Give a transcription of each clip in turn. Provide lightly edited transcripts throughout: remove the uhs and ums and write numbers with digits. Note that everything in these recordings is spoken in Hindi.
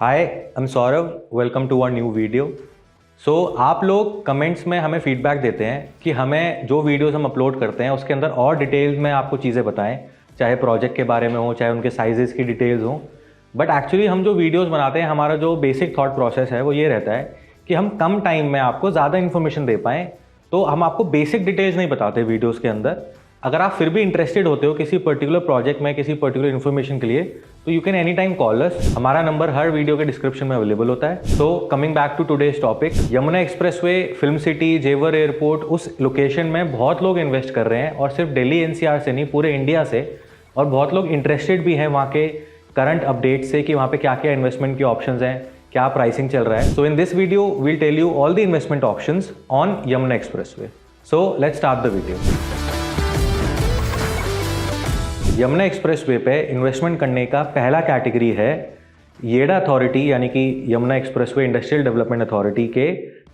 Hi, I am Saurabh. Welcome to our new video. आप लोग कमेंट्स में हमें फीडबैक देते हैं कि हमें जो वीडियोस हम अपलोड करते हैं उसके अंदर और डिटेल में आपको चीज़ें बताएं, चाहे प्रोजेक्ट के बारे में हो, चाहे उनके साइजेस की डिटेल्स हो। बट एक्चुअली हम जो वीडियोस बनाते हैं, हमारा जो बेसिक थॉट प्रोसेस है वो ये रहता है कि हम कम टाइम में आपको ज़्यादा इन्फॉर्मेशन दे पाएँ। तो हम आपको बेसिक डिटेल्स नहीं बताते वीडियोज़ के अंदर। अगर आप फिर भी इंटरेस्टेड होते हो किसी पर्टिकुलर प्रोजेक्ट में, किसी पर्टिकुलर इन्फॉर्मेशन के लिए, तो you can any time call us. हमारा नंबर हर वीडियो के डिस्क्रिप्शन में अवेलेबल होता है। So coming back to today's topic, Yamuna expressway, film city, Jewar airport, उस लोकेशन में बहुत लोग इन्वेस्ट कर रहे हैं और सिर्फ दिल्ली एनसीआर से नहीं, पूरे इंडिया से। और बहुत लोग इंटरेस्टेड भी हैं वहाँ के करंट अपडेट से कि वहाँ पे क्या क्या इन्वेस्टमेंट के ऑप्शंस हैं, क्या प्राइसिंग चल रहा है। So in this video will tell you all the investment options on Yamuna expressway. So let's start the video. Yamuna expressway पे इन्वेस्टमेंट करने का पहला कैटेगरी है येडा अथॉरिटी, यानी कि Yamuna expressway industrial development authority के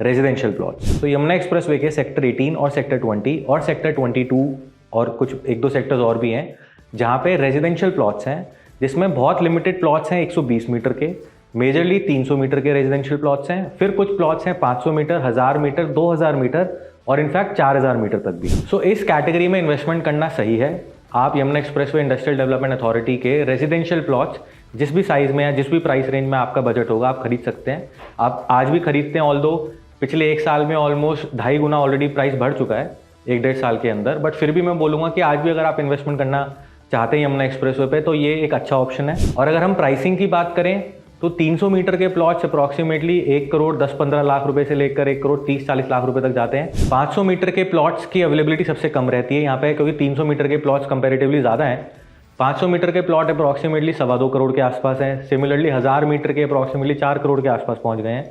रेजिडेंशियल प्लॉट्स। तो यमुना एक्सप्रेसवे के सेक्टर 18 और सेक्टर 20 और सेक्टर 22 और कुछ एक दो सेक्टर्स और भी हैं जहाँ पे रेजिडेंशियल प्लॉट्स हैं, जिसमें बहुत लिमिटेड प्लॉट्स हैं 120 मीटर के, मेजरली 300 मीटर के रेजिडेंशियल प्लॉट्स हैं। फिर कुछ प्लॉट्स हैं 500 मीटर, 1000 मीटर, 2000 मीटर और इनफैक्ट 4000 मीटर तक भी। सो इस कैटेगरी में इन्वेस्टमेंट करना सही है। आप Yamuna expressway industrial development authority के रेजिडेंशियल प्लॉट्स जिस भी साइज में या जिस भी प्राइस रेंज में आपका बजट होगा, आप खरीद सकते हैं। आप आज भी खरीदते हैं, ऑल्दो पिछले एक साल में ऑलमोस्ट 2.5 गुना ऑलरेडी प्राइस बढ़ चुका है 1-1.5 साल के अंदर। बट फिर भी मैं बोलूँगा कि आज भी अगर आप इन्वेस्टमेंट करना चाहते हैं यमुना एक्सप्रेसवे पे, तो ये एक अच्छा ऑप्शन है। और अगर हम प्राइसिंग की बात करें तो 300 मीटर के प्लॉट्स अप्रॉक्सीमेटली 1 करोड़ 10-15 लाख रुपए से लेकर 1 करोड़ 30-40 लाख रुपए तक जाते हैं। 500 मीटर के प्लॉट्स की अवेलेबिलिटी सबसे कम रहती है यहाँ पे, क्योंकि 300 मीटर के प्लॉट्स कंपैरेटिवली ज़्यादा हैं। 500 मीटर के प्लॉट अप्रॉक्सीमेटली 2.25 करोड़ के आसपास हैं। सिमिलरली 1000 मीटर के अप्रॉक्सीमेटली 4 करोड़ के आसपास पहुँच गए हैं।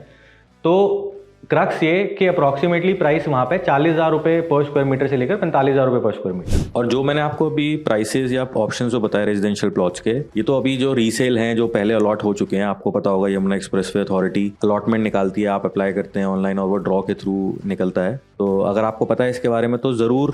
तो क्रक्स ये कि अप्रॉक्सीमेटली प्राइस वहाँ पे 40,000 रुपये पर स्क्वायर मीटर से लेकर 45,000 रुपये पर स्क्वायर मीटर। और जो मैंने आपको अभी प्राइसेस या ऑप्शंस जो बताए रेजिडेंशियल प्लॉट्स के, ये तो अभी जो रीसेल हैं, जो पहले अलॉट हो चुके हैं। आपको पता होगा यमुना एक्सप्रेसवे अथॉरिटी अलॉटमेंट निकालती है, आप अप्लाई करते हैं ऑनलाइन और वो ड्रॉ के थ्रू निकलता है। तो अगर आपको पता है इसके बारे में तो ज़रूर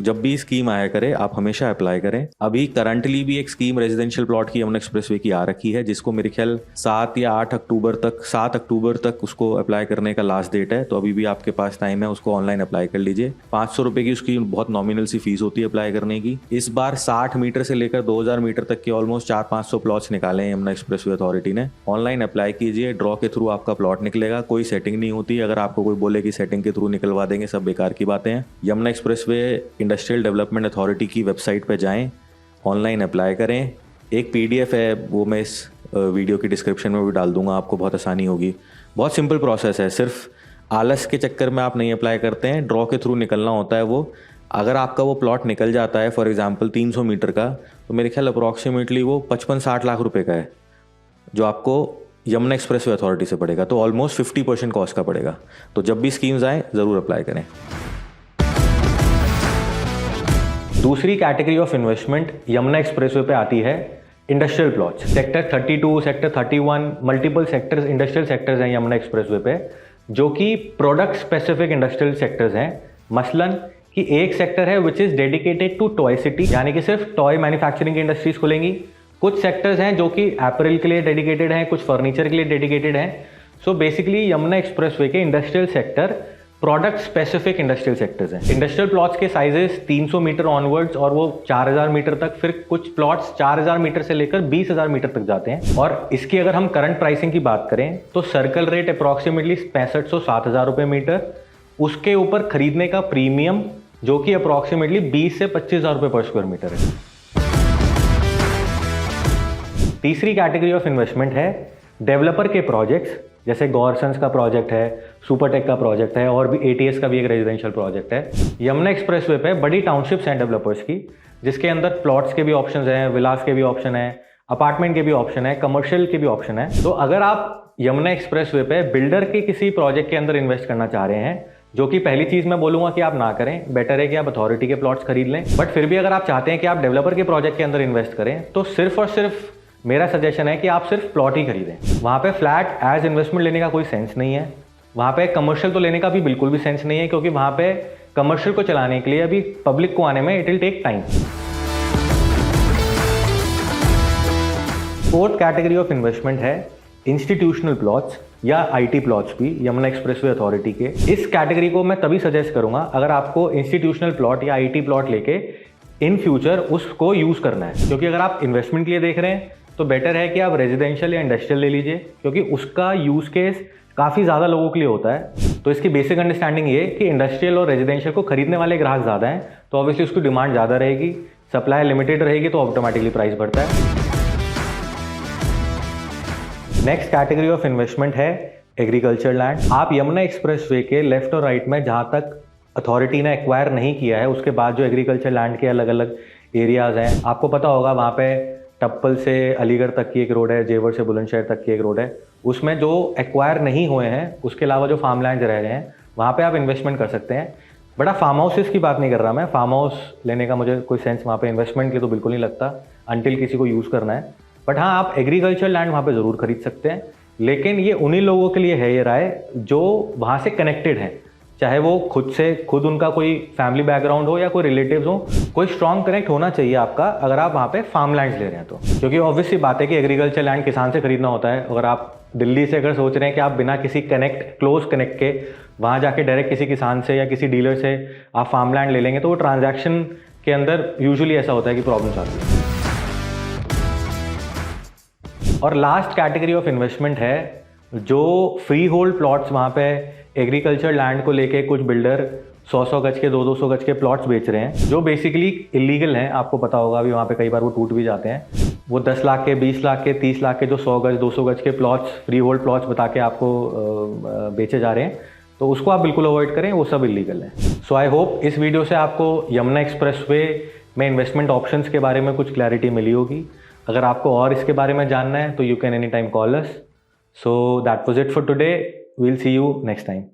जब भी स्कीम आया करे आप हमेशा अप्लाई करें। अभी करंटली भी एक स्कीम रेजिडेंशियल प्लॉट की यमुना एक्सप्रेसवे की आ रखी है, जिसको मेरे ख्याल 7 या 8 अक्टूबर तक 7 अक्टूबर तक उसको अप्लाई करने का लास्ट डेट है। तो अभी भी आपके पास टाइम है, उसको ऑनलाइन अप्लाई कर लीजिए। 500 रुपये की उसकी बहुत नॉमिनल सी फीस होती है अप्लाई करने की। इस बार 60 मीटर से लेकर 2000 मीटर तक के ऑलमोस्ट 400-500 प्लॉट्स निकाले हैं यमुना एक्सप्रेसवे अथॉरिटी ने। ऑनलाइन अप्लाई कीजिए, ड्रॉ के थ्रू आपका प्लॉट निकलेगा। कोई सेटिंग नहीं होती। अगर आपको कोई बोले कि सेटिंग के थ्रू निकलवा देंगे, सब बेकार की बातें हैं। Yamuna expressway industrial development authority की वेबसाइट पर जाएं, ऑनलाइन अप्लाई करें। एक PDF है, वो मैं इस वीडियो की डिस्क्रिप्शन में भी डाल दूंगा, आपको बहुत आसानी होगी। बहुत सिंपल प्रोसेस है, सिर्फ आलस के चक्कर में आप नहीं अप्लाई करते हैं, ड्रॉ के थ्रू निकलना होता है वो। अगर आपका वो प्लॉट निकल जाता है फॉर एग्जांपल 300 मीटर का, तो मेरे ख्याल अप्रॉक्सीमेटली वो 55-60 लाख रुपए का है, जो आपको यमुना एक्सप्रेसवे अथॉरिटी से पड़ेगा। तो ऑलमोस्ट 50% कॉस्ट का पड़ेगा। तो जब भी स्कीम्स आए ज़रूर अप्लाई करें। दूसरी category of investment Yamuna expressway पे आती है industrial plots. Sector 32, sector 31, multiple sectors, industrial sectors हैं यमुना एक्सप्रेसवे पे, जो कि प्रोडक्ट स्पेसिफिक इंडस्ट्रियल सेक्टर्स हैं। मसलन कि एक सेक्टर है which is dedicated to toy city, यानी कि सिर्फ टॉय मैन्युफैक्चरिंग की इंडस्ट्रीज खुलेंगी। कुछ सेक्टर्स हैं जो कि एपरल के लिए डेडिकेटेड हैं, कुछ फर्नीचर के लिए डेडिकेटेड हैं। सो बेसिकली यमुना एक्सप्रेसवे के industrial sector product specific industrial sectors हैं। इंडस्ट्रियल प्लॉट्स के साइजेस 300 मीटर ऑनवर्ड्स और वो 4000 मीटर तक, फिर कुछ प्लॉट्स 4000 मीटर से लेकर 20,000 मीटर तक जाते हैं। और इसकी अगर हम करंट प्राइसिंग की बात करें तो सर्कल रेट अप्रॉक्सीमेटली 6500-7000 रुपये मीटर। उसके ऊपर खरीदने का प्रीमियम जो कि अप्रॉक्सीमेटली 20 से 25,000 रुपये पर स्क्वायर मीटर है। तीसरी कैटेगरी ऑफ इन्वेस्टमेंट है डेवलपर के प्रोजेक्ट्स, जैसे गॉरसन्स का प्रोजेक्ट है, सुपरटेक का प्रोजेक्ट है, और भी ATS का भी एक रेजिडेंशियल प्रोजेक्ट है। यमुना एक्सप्रेसवे पे बड़ी टाउनशिप्स हैं डेवलपर्स की, जिसके अंदर प्लॉट्स के भी ऑप्शंस हैं, विलास के भी ऑप्शन है, अपार्टमेंट के भी ऑप्शन है, कमर्शियल के भी ऑप्शन है। तो अगर आप यमुना एक्सप्रेसवे पे बिल्डर के किसी प्रोजेक्ट के अंदर इन्वेस्ट करना चाह रहे हैं, जो कि पहली चीज़ मैं बोलूँगा कि आप ना करें, बेटर है कि आप अथॉरिटी के प्लॉट्स खरीद लें। बट फिर भी अगर आप चाहते हैं कि आप डेवलपर के प्रोजेक्ट के अंदर इन्वेस्ट करें, तो सिर्फ और सिर्फ मेरा सजेशन है कि आप सिर्फ प्लॉट ही खरीदें। वहाँ पे फ्लैट एज इन्वेस्टमेंट लेने का कोई सेंस नहीं है। वहाँ पे कमर्शियल तो लेने का भी बिल्कुल भी सेंस नहीं है, क्योंकि वहाँ पे कमर्शियल को चलाने के लिए अभी पब्लिक को आने में it will take time. Fourth category of investment है इंस्टीट्यूशनल प्लॉट्स या आईटी प्लॉट्स भी यमुना एक्सप्रेसवे अथॉरिटी के। इस कैटेगरी को मैं तभी सजेस्ट करूंगा अगर आपको इंस्टीट्यूशनल प्लॉट या आईटी प्लॉट लेके इन फ्यूचर उसको यूज़ करना है, क्योंकि अगर आप इन्वेस्टमेंट के लिए देख रहे हैं तो बेटर है कि आप रेजिडेंशियल या इंडस्ट्रियल ले लीजिए, क्योंकि उसका यूज़ केस काफ़ी ज़्यादा लोगों के लिए होता है। तो इसकी बेसिक अंडरस्टैंडिंग ये कि इंडस्ट्रियल और रेजिडेंशियल को खरीदने वाले ग्राहक ज़्यादा हैं, तो ऑब्वियसली उसकी डिमांड ज़्यादा रहेगी, सप्लाई लिमिटेड रहेगी, तो ऑटोमेटिकली प्राइस बढ़ता है। नेक्स्ट कैटेगरी ऑफ इन्वेस्टमेंट है एग्रीकल्चर लैंड। आप यमुना एक्सप्रेसवे के लेफ्ट और राइट में जहाँ तक अथॉरिटी ने एक्वायर नहीं किया है उसके बाद जो एग्रीकल्चर लैंड के अलग अलग एरियाज़ हैं, आपको पता होगा वहाँ पे टप्पल से अलीगढ़ तक की एक रोड है, जेवर से बुलंदशहर तक की एक रोड है, उसमें जो एक्वायर नहीं हुए हैं उसके अलावा जो फार्म लैंड रह गए हैं वहाँ पे आप इन्वेस्टमेंट कर सकते हैं। बट फार्म हाउसेस की बात नहीं कर रहा मैं, फार्म हाउस लेने का मुझे कोई सेंस वहाँ पे इन्वेस्टमेंट के तो बिल्कुल नहीं लगता अनटिल किसी को यूज़ करना है। बट हाँ, आप एग्रीकल्चर लैंड वहाँ पे ज़रूर खरीद सकते हैं, लेकिन ये उन्हीं लोगों के लिए है ये राय जो वहाँ से कनेक्टेड हैं, चाहे वो खुद उनका कोई फैमिली बैकग्राउंड हो या कोई रिलेटिव्स हो, कोई स्ट्रॉन्ग कनेक्ट होना चाहिए आपका अगर आप वहाँ पे फार्म लैंड्स ले रहे हैं तो। क्योंकि ऑब्वियस सी बात है कि एग्रीकल्चर लैंड किसान से खरीदना होता है। अगर आप दिल्ली से अगर सोच रहे हैं कि आप बिना किसी क्लोज कनेक्ट के वहाँ जाके डायरेक्ट किसी किसान से या किसी डीलर से आप फार्म लैंड ले लेंगे तो वो ट्रांजैक्शन के अंदर यूजुअली ऐसा होता है कि प्रॉब्लम्स आती है। और लास्ट कैटेगरी ऑफ इन्वेस्टमेंट है जो फ्री होल्ड प्लॉट्स, वहाँ पे एग्रीकल्चर लैंड को लेके कुछ बिल्डर 100-100 गज के 200-200 गज के प्लॉट्स बेच रहे हैं जो बेसिकली इलीगल हैं। आपको पता होगा अभी वहाँ पे कई बार वो टूट भी जाते हैं। वो 10 लाख के, 20 लाख के, 30 लाख के जो 100 गज 200 गज के प्लॉट्स, फ्री होल्ड प्लॉट्स बता के आपको बेचे जा रहे हैं, तो उसको आप बिल्कुल अवॉइड करें, वो सब इलीगल है। सो आई होप इस वीडियो से आपको यमुना एक्सप्रेसवे में इन्वेस्टमेंट ऑप्शंस के बारे में कुछ क्लैरिटी मिली होगी। अगर आपको और इसके बारे में जानना है तो you can any time call us. So that was it for today. We'll see you next time.